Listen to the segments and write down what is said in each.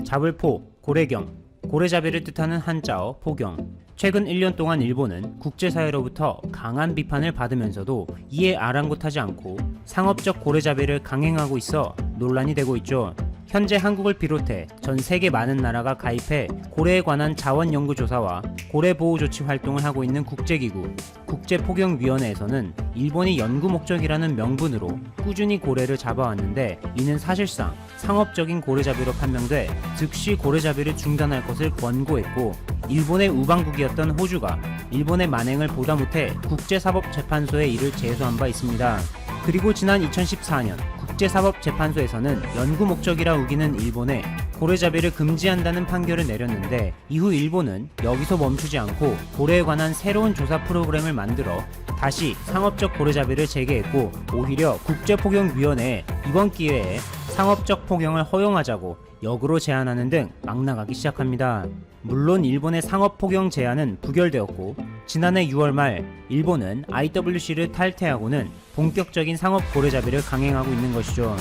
잡을 포, 고래경, 고래잡이를 뜻하는 한자어 포경. 최근 1년 동안 일본은 국제사회로부터 강한 비판을 받으면서도 이에 아랑곳하지 않고 상업적 고래잡이를 강행하고 있어 논란이 되고 있죠. 현재 한국을 비롯해 전 세계 많은 나라가 가입해 고래에 관한 자원연구조사와 고래보호조치 활동을 하고 있는 국제기구 국제포경위원회에서는 일본이 연구 목적이라는 명분으로 꾸준히 고래를 잡아왔는데, 이는 사실상 상업적인 고래잡이로 판명돼 즉시 고래잡이를 중단할 것을 권고했고, 일본의 우방국이었던 호주가 일본의 만행을 보다 못해 국제사법재판소에 이를 제소한 바 있습니다. 그리고 지난 2014년 국제사법재판소에서는 연구 목적이라 우기는 일본에 고래잡이를 금지한다는 판결을 내렸는데, 이후 일본은 여기서 멈추지 않고 고래에 관한 새로운 조사 프로그램을 만들어 다시 상업적 고래잡이를 재개했고, 오히려 국제포경위원회에 이번 기회에 상업적 포경을 허용하자고 역으로 제안하는 등 막 나가기 시작합니다. 물론 일본의 상업 포경 제안은 부결되었고, 지난해 6월 말 일본은 IWC를 탈퇴하고는 본격적인 상업 고래잡이를 강행하고 있는 것이죠.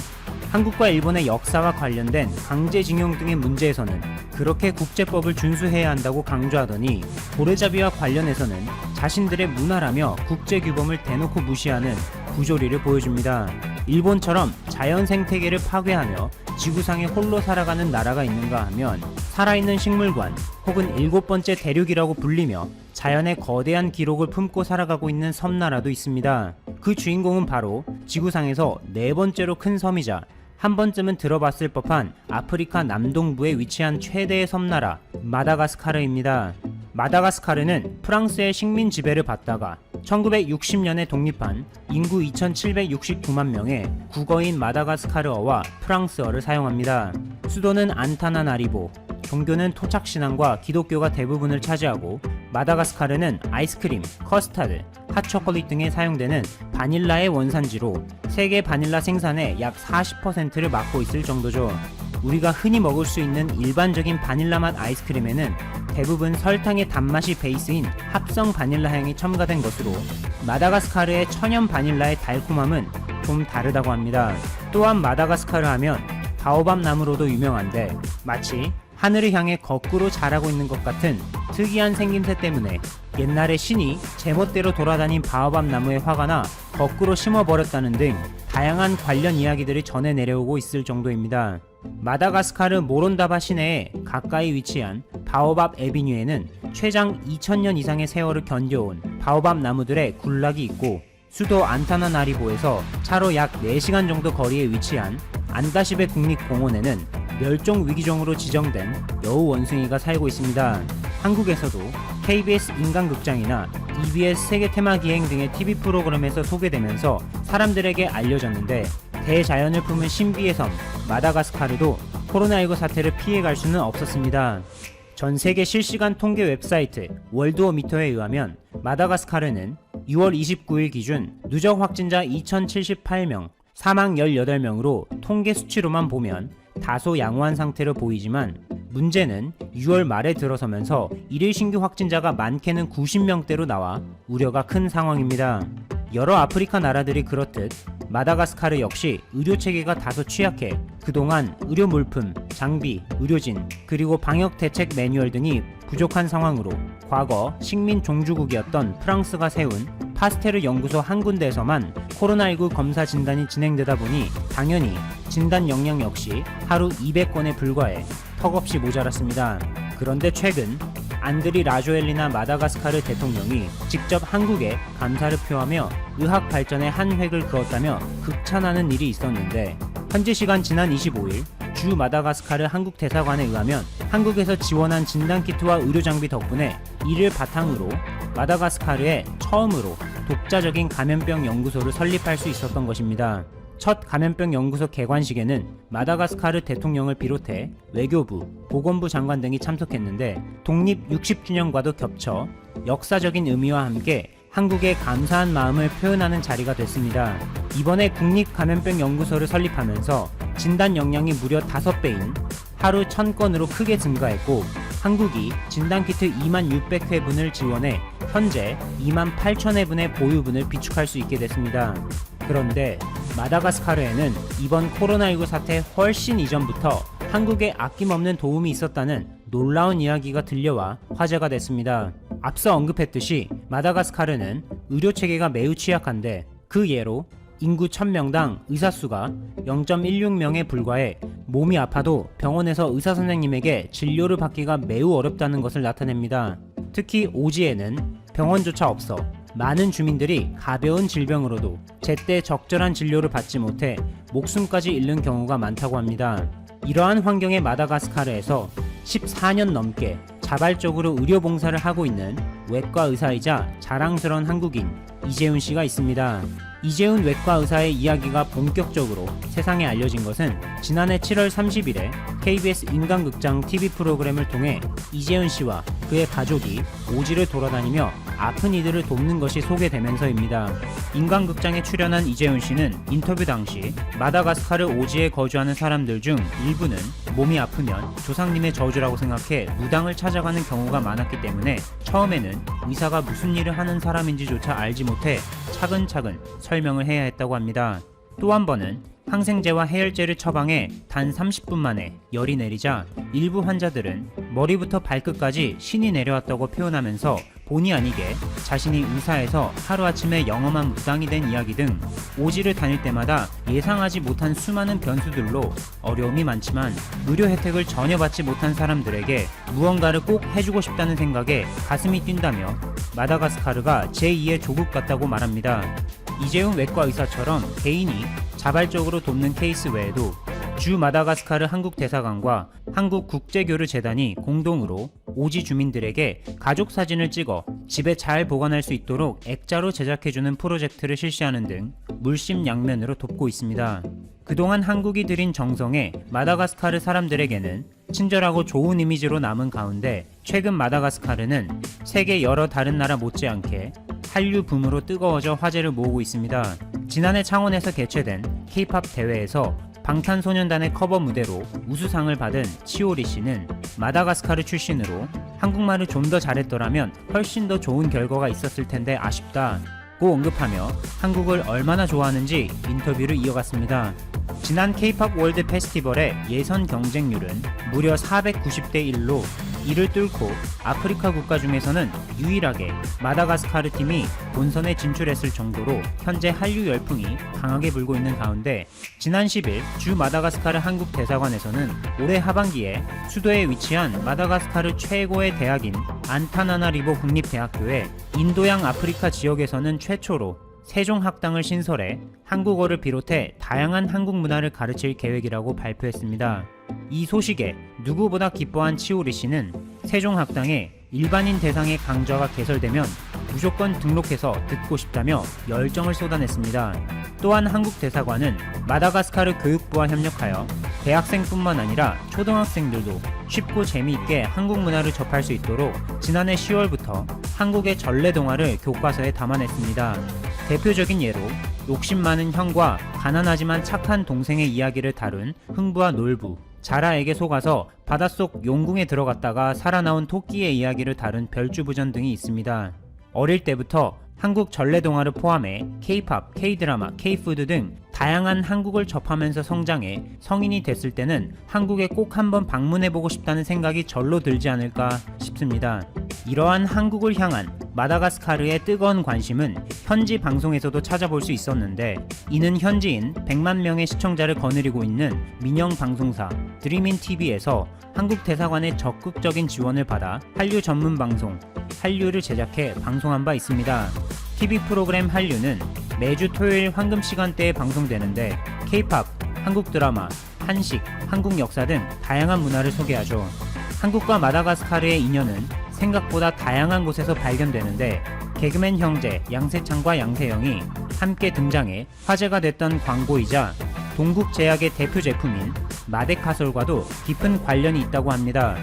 한국과 일본의 역사와 관련된 강제징용 등의 문제에서는 그렇게 국제법을 준수해야 한다고 강조하더니, 고래잡이와 관련해서는 자신들의 문화라며 국제규범을 대놓고 무시하는 부조리를 보여줍니다. 일본처럼 자연 생태계를 파괴하며 지구상에 홀로 살아가는 나라가 있는가 하면 살아있는 식물관 혹은 7번째 대륙이라고 불리며 자연의 거대한 기록을 품고 살아가고 있는 섬나라도 있습니다. 그 주인공은 바로 지구상에서 4번째로 큰 섬이자 한 번쯤은 들어봤을 법한 아프리카 남동부에 위치한 최대의 섬나라 마다가스카르입니다. 마다가스카르는 프랑스의 식민 지배를 받다가 1960년에 독립한 인구 2,769만 명의 국어인 마다가스카르어와 프랑스어를 사용합니다. 수도는 안타나나리보, 종교는 토착신앙과 기독교가 대부분을 차지하고, 마다가스카르는 아이스크림, 커스타드, 핫초콜릿 등에 사용되는 바닐라의 원산지로 세계 바닐라 생산의 약 40%를 맡고 있을 정도죠. 우리가 흔히 먹을 수 있는 일반적인 바닐라 맛 아이스크림에는 대부분 설탕의 단맛이 베이스인 합성 바닐라 향이 첨가된 것으로, 마다가스카르의 천연 바닐라의 달콤함은 좀 다르다고 합니다. 또한 마다가스카르 하면 바오밥 나무로도 유명한데, 마치 하늘을 향해 거꾸로 자라고 있는 것 같은 특이한 생김새 때문에 옛날에 신이 제멋대로 돌아다닌 바오밥 나무에 화가 나 거꾸로 심어버렸다는 등 다양한 관련 이야기들이 전해 내려오고 있을 정도입니다. 마다가스카르 모론다바 시내에 가까이 위치한 바오밥 에비뉴에는 최장 2000년 이상의 세월을 견뎌온 바오밥 나무들의 군락이 있고, 수도 안타나나리보에서 차로 약 4시간 정도 거리에 위치한 안다시베 국립공원에는 멸종 위기종으로 지정된 여우 원숭이가 살고 있습니다. 한국에서도 KBS 인간극장이나 EBS 세계 테마기행 등의 TV 프로그램에서 소개되면서 사람들에게 알려졌는데, 대자연을 품은 신비의 섬 마다가스카르도 코로나19 사태를 피해갈 수는 없었습니다. 전 세계 실시간 통계 웹사이트 월드워미터에 의하면 마다가스카르는 6월 29일 기준 누적 확진자 2,078명, 사망 18명으로 통계 수치로만 보면 다소 양호한 상태로 보이지만, 문제는 6월 말에 들어서면서 일일 신규 확진자가 많게는 90명대로 나와 우려가 큰 상황입니다. 여러 아프리카 나라들이 그렇듯 마다가스카르 역시 의료 체계가 다소 취약해 그동안 의료 물품, 장비, 의료진, 그리고 방역 대책 매뉴얼 등이 부족한 상황으로 과거 식민 종주국이었던 프랑스가 세운 파스테르 연구소 한 군데에서만 코로나19 검사 진단이 진행되다 보니 당연히 진단 역량 역시 하루 200건에 불과해 턱없이 모자랐습니다. 그런데 최근 안드리 라조엘리나 마다가스카르 대통령이 직접 한국에 감사를 표하며 의학 발전에 한 획을 그었다며 극찬하는 일이 있었는데, 현지 시간 지난 25일 주 마다가스카르 한국 대사관에 의하면 한국에서 지원한 진단키트와 의료장비 덕분에 이를 바탕으로 마다가스카르에 처음으로 독자적인 감염병 연구소를 설립할 수 있었던 것입니다. 첫 감염병 연구소 개관식에는 마다가스카르 대통령을 비롯해 외교부, 보건부 장관 등이 참석했는데, 독립 60주년과도 겹쳐 역사적인 의미와 함께 한국의 감사한 마음을 표현하는 자리가 됐습니다. 이번에 국립감염병 연구소를 설립하면서 진단 역량이 무려 5배인 하루 1000건으로 크게 증가했고, 한국이 진단키트 26,600회분을 지원해 현재 28,000회분의 보유분을 비축할 수 있게 됐습니다. 그런데 마다가스카르에는 이번 코로나19 사태 훨씬 이전부터 한국에 아낌없는 도움이 있었다는 놀라운 이야기가 들려와 화제가 됐습니다. 앞서 언급했듯이 마다가스카르는 의료체계가 매우 취약한데 그 예로 인구 1000명당 의사 수가 0.16명에 불과해 몸이 아파도 병원에서 의사 선생님에게 진료를 받기가 매우 어렵다는 것을 나타냅니다. 특히 오지에는 병원조차 없어 많은 주민들이 가벼운 질병으로도 제때 적절한 진료를 받지 못해 목숨까지 잃는 경우가 많다고 합니다. 이러한 환경의 마다가스카르에서 14년 넘게 자발적으로 의료 봉사를 하고 있는 외과 의사이자 자랑스러운 한국인 이재훈 씨가 있습니다. 이재훈 외과 의사의 이야기가 본격적으로 세상에 알려진 것은 지난해 7월 30일에 KBS 인간극장 TV 프로그램을 통해 이재훈 씨와 그의 가족이 오지를 돌아다니며 아픈 이들을 돕는 것이 소개되면서입니다. 인간극장에 출연한 이재훈 씨는 인터뷰 당시 마다가스카르 오지에 거주하는 사람들 중 일부는 몸이 아프면 조상님의 저주라고 생각해 무당을 찾아가는 경우가 많았기 때문에 처음에는 의사가 무슨 일을 하는 사람인지조차 알지 못해 차근차근 설명을 해야 했다고 합니다. 또 한 번은 항생제와 해열제를 처방해 단 30분 만에 열이 내리자 일부 환자들은 머리부터 발끝까지 신이 내려왔다고 표현하면서 본의 아니게 자신이 의사에서 하루아침에 영험한 무당이 된 이야기 등 오지를 다닐 때마다 예상하지 못한 수많은 변수들로 어려움이 많지만 의료 혜택을 전혀 받지 못한 사람들에게 무언가를 꼭 해주고 싶다는 생각에 가슴이 뛴다며 마다가스카르가 제2의 조국 같다고 말합니다. 이재훈 외과 의사처럼 개인이 자발적으로 돕는 케이스 외에도 주 마다가스카르 한국 대사관과 한국국제교류재단이 공동으로 오지 주민들에게 가족 사진을 찍어 집에 잘 보관할 수 있도록 액자로 제작해주는 프로젝트를 실시하는 등 물심양면으로 돕고 있습니다. 그동안 한국이 들인 정성에 마다가스카르 사람들에게는 친절하고 좋은 이미지로 남은 가운데 최근 마다가스카르는 세계 여러 다른 나라 못지않게 한류 붐으로 뜨거워져 화제를 모으고 있습니다. 지난해 창원에서 개최된 K-POP 대회에서 방탄소년단의 커버 무대로 우수상을 받은 치오리 씨는 마다가스카르 출신으로 한국말을 좀 더 잘했더라면 훨씬 더 좋은 결과가 있었을 텐데 아쉽다고 언급하며 한국을 얼마나 좋아하는지 인터뷰를 이어갔습니다. 지난 K-POP 월드 페스티벌의 예선 경쟁률은 무려 490대 1로 이를 뚫고 아프리카 국가 중에서는 유일하게 마다가스카르 팀이 본선에 진출했을 정도로 현재 한류 열풍이 강하게 불고 있는 가운데 지난 10일 주 마다가스카르 한국 대사관에서는 올해 하반기에 수도에 위치한 마다가스카르 최고의 대학인 안타나나리보 국립대학교에 인도양 아프리카 지역에서는 최초로 세종학당을 신설해 한국어를 비롯해 다양한 한국 문화를 가르칠 계획이라고 발표했습니다. 이 소식에 누구보다 기뻐한 치오리 씨는 세종학당에 일반인 대상의 강좌가 개설되면 무조건 등록해서 듣고 싶다며 열정을 쏟아냈습니다. 또한 한국 대사관은 마다가스카르 교육부와 협력하여 대학생뿐만 아니라 초등학생들도 쉽고 재미있게 한국 문화를 접할 수 있도록 지난해 10월부터 한국의 전래동화를 교과서에 담아냈습니다. 대표적인 예로 욕심 많은 형과 가난하지만 착한 동생의 이야기를 다룬 흥부와 놀부, 자라에게 속아서 바닷속 용궁에 들어갔다가 살아나온 토끼의 이야기를 다룬 별주부전 등이 있습니다. 어릴 때부터 한국 전래동화를 포함해 K-POP, K-드라마, K-푸드 등 다양한 한국을 접하면서 성장해 성인이 됐을 때는 한국에 꼭 한번 방문해보고 싶다는 생각이 절로 들지 않을까 싶습니다. 이러한 한국을 향한 마다가스카르의 뜨거운 관심은 현지 방송에서도 찾아볼 수 있었는데 이는 현지인 100만 명의 시청자를 거느리고 있는 민영 방송사 드림인TV에서 한국 대사관의 적극적인 지원을 받아 한류 전문 방송 한류를 제작해 방송한 바 있습니다. TV 프로그램 한류는 매주 토요일 황금 시간대에 방송되는데 K-POP, 한국 드라마, 한식, 한국 역사 등 다양한 문화를 소개하죠. 한국과 마다가스카르의 인연은 생각보다 다양한 곳에서 발견되는데 개그맨 형제 양세찬과 양세형이 함께 등장해 화제가 됐던 광고이자 동국제약의 대표 제품인 마데카솔과도 깊은 관련이 있다고 합니다.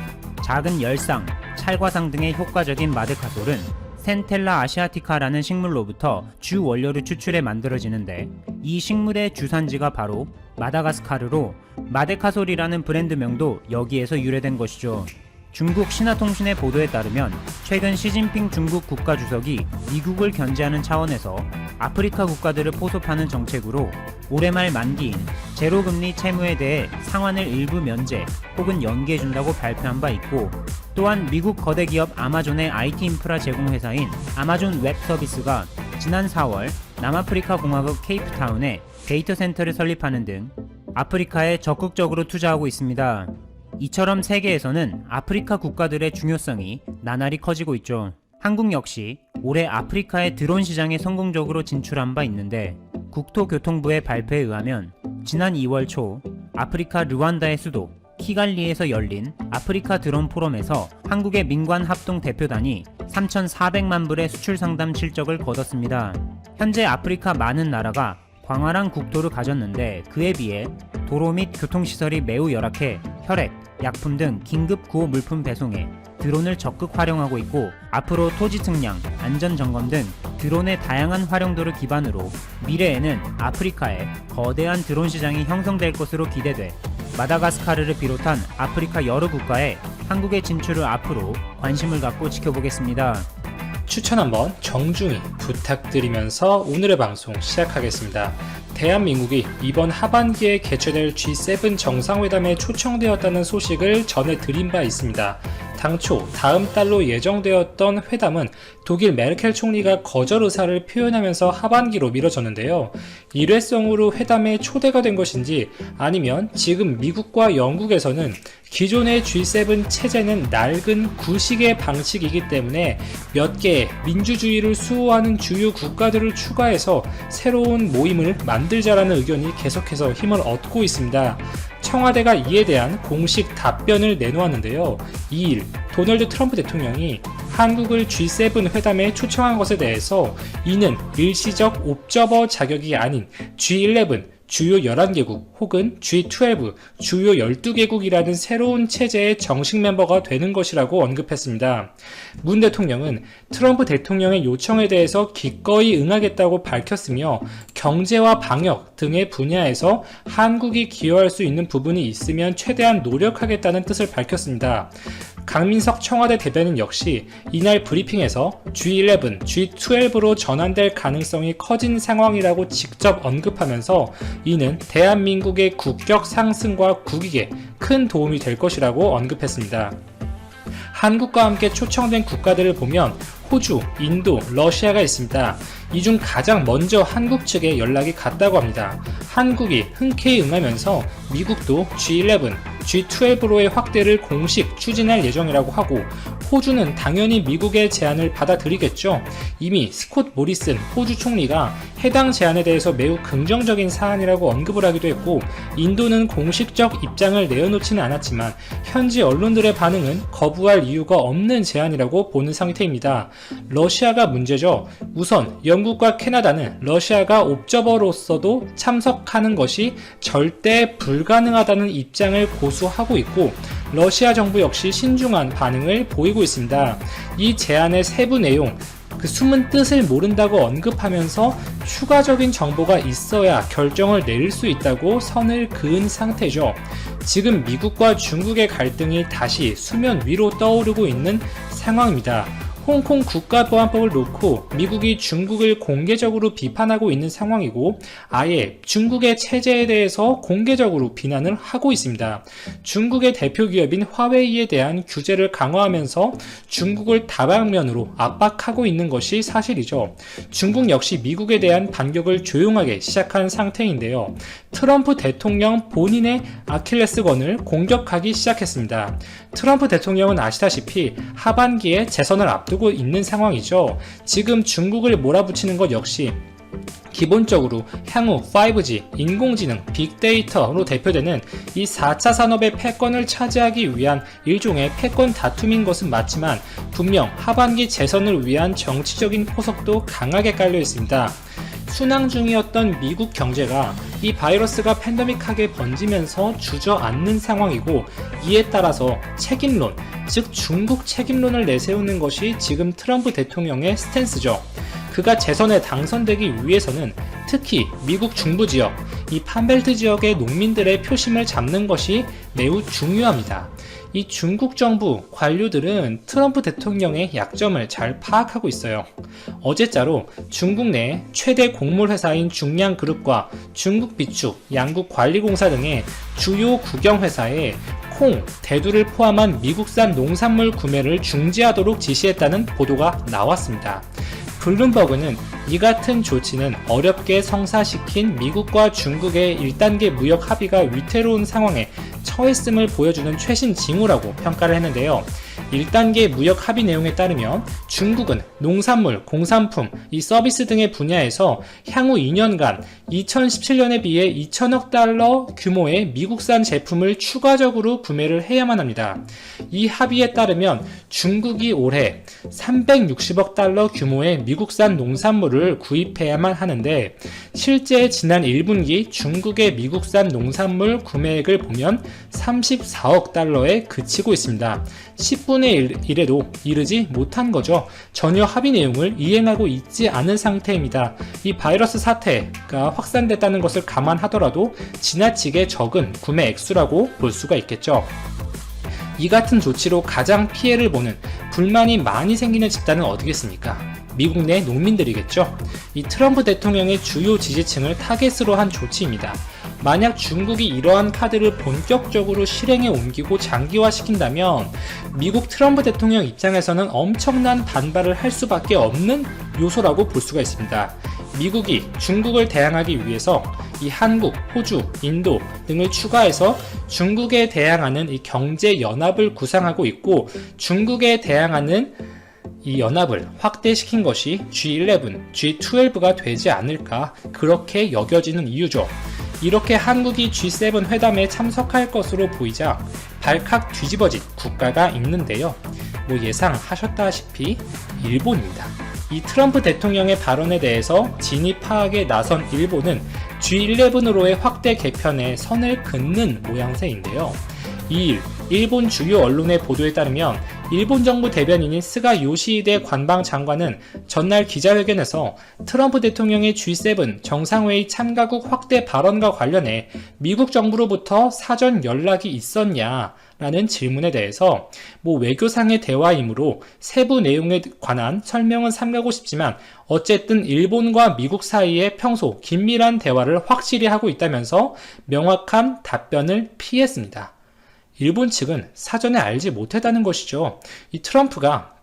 작은 열상, 찰과상 등의 효과적인 마데카솔은 센텔라 아시아티카라는 식물로부터 주 원료를 추출해 만들어지는데 이 식물의 주산지가 바로 마다가스카르로 마데카솔이라는 브랜드명도 여기에서 유래된 것이죠. 중국 신화통신의 보도에 따르면 최근 시진핑 중국 국가주석이 미국을 견제하는 차원에서 아프리카 국가들을 포섭하는 정책으로 올해 말 만기인 제로금리 채무에 대해 상환을 일부 면제 혹은 연기해준다고 발표한 바 있고, 또한 미국 거대 기업 아마존의 IT 인프라 제공 회사인 아마존 웹 서비스가 지난 4월 남아프리카 공화국 케이프타운에 데이터 센터를 설립하는 등 아프리카에 적극적으로 투자하고 있습니다. 이처럼 세계에서는 아프리카 국가들의 중요성이 나날이 커지고 있죠. 한국 역시 올해 아프리카의 드론 시장에 성공적으로 진출한 바 있는데, 국토교통부의 발표에 의하면 지난 2월 초 아프리카 르완다의 수도 키갈리에서 열린 아프리카 드론 포럼에서 한국의 민관 합동 대표단이 3,400만 불의 수출 상담 실적을 거뒀습니다. 현재 아프리카 많은 나라가 광활한 국토를 가졌는데 그에 비해 도로 및 교통시설이 매우 열악해 혈액, 약품 등 긴급 구호 물품 배송에 드론을 적극 활용하고 있고, 앞으로 토지 측량, 안전 점검 등 드론의 다양한 활용도를 기반으로 미래에는 아프리카에 거대한 드론 시장이 형성될 것으로 기대돼 마다가스카르를 비롯한 아프리카 여러 국가에 한국의 진출을 앞으로 관심을 갖고 지켜보겠습니다. 추천 한번 정중히 부탁드리면서 오늘의 방송 시작하겠습니다. 대한민국이 이번 하반기에 개최될 G7 정상회담에 초청되었다는 소식을 전해드린 바 있습니다. 당초 다음 달로 예정되었던 회담은 독일 메르켈 총리가 거절 의사를 표현하면서 하반기로 미뤄졌는데요. 일회성으로 회담에 초대가 된 것인지, 아니면 지금 미국과 영국에서는 기존의 G7 체제는 낡은 구식의 방식이기 때문에 몇 개의 민주주의를 수호하는 주요 국가들을 추가해서 새로운 모임을 만들자라는 의견이 계속해서 힘을 얻고 있습니다. 청와대가 이에 대한 공식 답변을 내놓았는데요. 2일 도널드 트럼프 대통령이 한국을 G7 회담에 초청한 것에 대해서 이는 일시적 옵저버 자격이 아닌 G11 주요 11개국 혹은 G12 주요 12개국이라는 새로운 체제의 정식 멤버가 되는 것이라고 언급했습니다. 문 대통령은 트럼프 대통령의 요청에 대해서 기꺼이 응하겠다고 밝혔으며, 경제와 방역 등의 분야에서 한국이 기여할 수 있는 부분이 있으면 최대한 노력하겠다는 뜻을 밝혔습니다. 강민석 청와대 대변인 역시 이날 브리핑에서 G11, G12로 전환될 가능성이 커진 상황이라고 직접 언급하면서 이는 대한민국의 국격 상승과 국익에 큰 도움이 될 것이라고 언급했습니다. 한국과 함께 초청된 국가들을 보면 호주, 인도, 러시아가 있습니다. 이 중 가장 먼저 한국 측에 연락이 갔다고 합니다. 한국이 흔쾌히 응하면서 미국도 G11, G12로의 확대를 공식 추진할 예정이라고 하고, 호주는 당연히 미국의 제안을 받아들이겠죠. 이미 스콧 모리슨 호주 총리가 해당 제안에 대해서 매우 긍정적인 사안이라고 언급을 하기도 했고, 인도는 공식적 입장을 내어놓지는 않았지만 현지 언론들의 반응은 거부할 이유가 없는 제안이라고 보는 상태입니다. 러시아가 문제죠. 우선 영국과 캐나다는 러시아가 옵저버로서도 참석하는 것이 절대 불가능하다는 입장을 고수하고 있고, 러시아 정부 역시 신중한 반응을 보이고 있습니다. 이 제안의 세부 내용, 그 숨은 뜻을 모른다고 언급하면서 추가적인 정보가 있어야 결정을 내릴 수 있다고 선을 그은 상태죠. 지금 미국과 중국의 갈등이 다시 수면 위로 떠오르고 있는 상황입니다. 홍콩 국가보안법을 놓고 미국이 중국을 공개적으로 비판하고 있는 상황이고, 아예 중국의 체제에 대해서 공개적으로 비난을 하고 있습니다. 중국의 대표 기업인 화웨이에 대한 규제를 강화하면서 중국을 다방면으로 압박하고 있는 것이 사실이죠. 중국 역시 미국에 대한 반격을 조용하게 시작한 상태인데요. 트럼프 대통령 본인의 아킬레스건을 공격하기 시작했습니다. 트럼프 대통령은 아시다시피 하반기에 재선을 앞두고 있는 상황이죠. 지금 중국을 몰아붙이는 것 역시 기본적으로 향후 5G, 인공지능, 빅데이터로 대표되는 이 4차 산업의 패권을 차지하기 위한 일종의 패권 다툼인 것은 맞지만, 분명 하반기 재선을 위한 정치적인 포석도 강하게 깔려 있습니다. 순항 중이었던 미국 경제가 이 바이러스가 팬데믹하게 번지면서 주저앉는 상황이고, 이에 따라서 책임론, 즉 중국 책임론을 내세우는 것이 지금 트럼프 대통령의 스탠스죠. 그가 재선에 당선되기 위해서는 특히 미국 중부 지역, 이 판벨트 지역의 농민들의 표심을 잡는 것이 매우 중요합니다. 이 중국 정부 관료들은 트럼프 대통령의 약점을 잘 파악하고 있어요. 어제자로 중국 내 최대 곡물 회사인 중량그룹과 중국비축, 양국관리공사 등의 주요 국영회사에 콩, 대두를 포함한 미국산 농산물 구매를 중지하도록 지시했다는 보도가 나왔습니다. 블룸버그는 이 같은 조치는 어렵게 성사시킨 미국과 중국의 1단계 무역 합의가 위태로운 상황에 처했음을 보여주는 최신 징후라고 평가를 했는데요. 1단계 무역 합의 내용에 따르면 중국은 농산물, 공산품, 이 서비스 등의 분야에서 향후 2년간 2017년에 비해 2천억 달러 규모의 미국산 제품을 추가적으로 구매를 해야만 합니다. 이 합의에 따르면 중국이 올해 360억 달러 규모의 미국산 농산물을 구입해야만 하는데, 실제 지난 1분기 중국의 미국산 농산물 구매액을 보면 34억 달러에 그치고 있습니다. 10분의 1에도 이르지 못한 거죠. 전혀 합의 내용을 이행하고 있지 않은 상태입니다. 이 바이러스 사태가 확산됐다는 것을 감안하더라도 지나치게 적은 구매 액수라고 볼 수가 있겠죠. 이 같은 조치로 가장 피해를 보는, 불만이 많이 생기는 집단은 어디겠습니까? 미국 내 농민들이겠죠. 이 트럼프 대통령의 주요 지지층을 타겟으로 한 조치입니다. 만약 중국이 이러한 카드를 본격적으로 실행에 옮기고 장기화시킨다면 미국 트럼프 대통령 입장에서는 엄청난 반발을 할 수밖에 없는 요소라고 볼 수가 있습니다. 미국이 중국을 대항하기 위해서 이 한국, 호주, 인도 등을 추가해서 중국에 대항하는 이 경제 연합을 구상하고 있고, 중국에 대항하는 이 연합을 확대시킨 것이 G11, G12가 되지 않을까, 그렇게 여겨지는 이유죠. 이렇게 한국이 G7 회담에 참석할 것으로 보이자 발칵 뒤집어진 국가가 있는데요. 예상하셨다시피 일본입니다. 이 트럼프 대통령의 발언에 대해서 진위 파악에 나선 일본은 G11으로의 확대 개편에 선을 긋는 모양새인데요. 2일 일본 주요 언론의 보도에 따르면 일본 정부 대변인인 스가 요시히데 관방장관은 전날 기자회견에서 트럼프 대통령의 G7 정상회의 참가국 확대 발언과 관련해 미국 정부로부터 사전 연락이 있었냐라는 질문에 대해서 외교상의 대화이므로 세부 내용에 관한 설명은 삼가고 싶지만 어쨌든 일본과 미국 사이에 평소 긴밀한 대화를 확실히 하고 있다면서 명확한 답변을 피했습니다. 일본 측은 사전에 알지 못했다는 것이죠. 이 트럼프가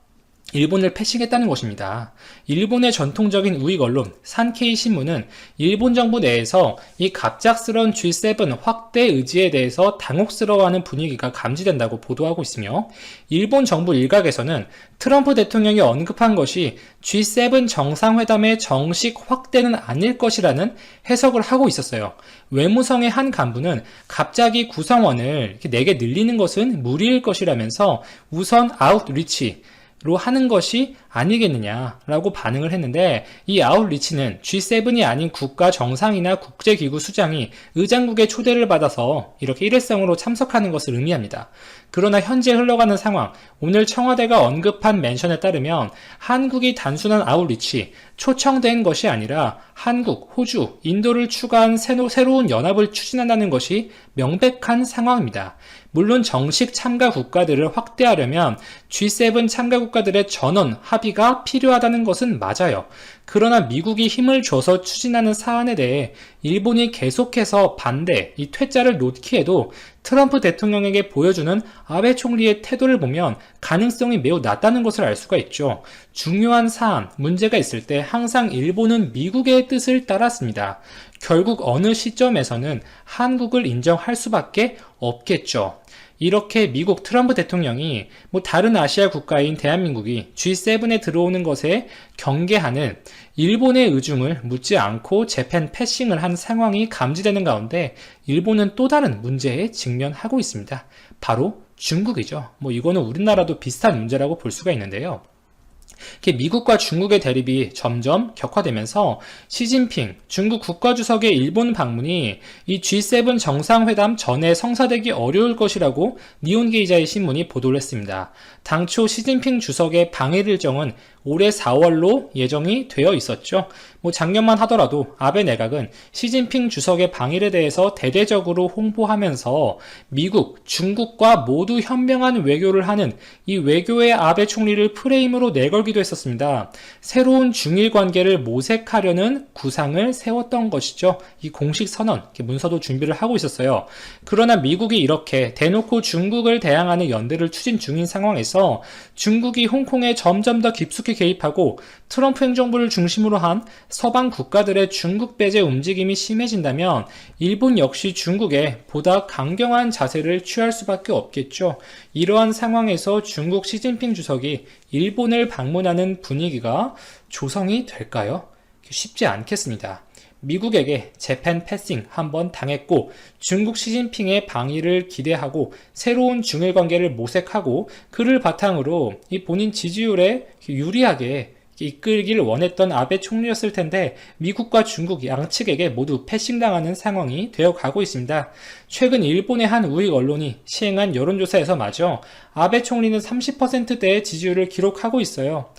일본을 패싱했다는 것입니다. 일본의 전통적인 우익 언론 산케이 신문은 일본 정부 내에서 이 갑작스러운 G7 확대 의지에 대해서 당혹스러워하는 분위기가 감지된다고 보도하고 있으며, 일본 정부 일각에서는 트럼프 대통령이 언급한 것이 G7 정상회담의 정식 확대는 아닐 것이라는 해석을 하고 있었어요. 외무성의 한 간부는 갑자기 구성원을 4개 늘리는 것은 무리일 것이라면서 우선 아웃리치 로 하는 것이 아니겠느냐라고 반응을 했는데, 이 아웃리치는 G7이 아닌 국가 정상이나 국제기구 수장이 의장국의 초대를 받아서 이렇게 일회성으로 참석하는 것을 의미합니다. 그러나 현재 흘러가는 상황, 오늘 청와대가 언급한 멘션에 따르면 한국이 단순한 아웃리치, 초청된 것이 아니라 한국, 호주, 인도를 추가한 새로운 연합을 추진한다는 것이 명백한 상황입니다. 물론 정식 참가 국가들을 확대하려면 G7 참가 국가들의 전원 합의가 필요하다는 것은 맞아요. 그러나 미국이 힘을 줘서 추진하는 사안에 대해 일본이 계속해서 반대, 이 퇴짜를 놓기에도 트럼프 대통령에게 보여주는 아베 총리의 태도를 보면 가능성이 매우 낮다는 것을 알 수가 있죠. 중요한 사안, 문제가 있을 때 항상 일본은 미국의 뜻을 따랐습니다. 결국 어느 시점에서는 한국을 인정할 수밖에 없겠죠. 이렇게 미국 트럼프 대통령이 다른 아시아 국가인 대한민국이 G7에 들어오는 것에 경계하는 일본의 의중을 묻지 않고 재팬 패싱을 한 상황이 감지되는 가운데 일본은 또 다른 문제에 직면하고 있습니다. 바로 중국이죠. 이거는 우리나라도 비슷한 문제라고 볼 수가 있는데요. 미국과 중국의 대립이 점점 격화되면서 시진핑 중국 국가주석의 일본 방문이 이 G7 정상회담 전에 성사되기 어려울 것이라고 니혼게이자의 신문이 보도를 했습니다. 당초 시진핑 주석의 방일 일정은 올해 4월로 예정이 되어 있었죠. 작년만 하더라도 아베 내각은 시진핑 주석의 방일에 대해서 대대적으로 홍보하면서 미국, 중국과 모두 현명한 외교를 하는 이 외교의 아베 총리를 프레임으로 내걸기도 했었습니다. 새로운 중일 관계를 모색하려는 구상을 세웠던 것이죠. 이 공식 선언, 문서도 준비를 하고 있었어요. 그러나 미국이 이렇게 대놓고 중국을 대항하는 연대를 추진 중인 상황에서 중국이 홍콩에 점점 더 깊숙이 개입하고 트럼프 행정부를 중심으로 한 서방 국가들의 중국 배제 움직임이 심해진다면 일본 역시 중국에 보다 강경한 자세를 취할 수밖에 없겠죠. 이러한 상황에서 중국 시진핑 주석이 일본을 방문하는 분위기가 조성이 될까요? 쉽지 않겠습니다. 미국에게 재팬 패싱 한번 당했고 중국 시진핑의 방위를 기대하고 새로운 중일 관계를 모색하고 그를 바탕으로 이 본인 지지율에 유리하게 이끌기를 원했던 아베 총리였을 텐데 미국과 중국 양측에게 모두 패싱당하는 상황이 되어가고 있습니다. 최근 일본의 한 우익 언론이 시행한 여론조사에서 마저 아베 총리는 30%대의 지지율을 기록하고 있어요.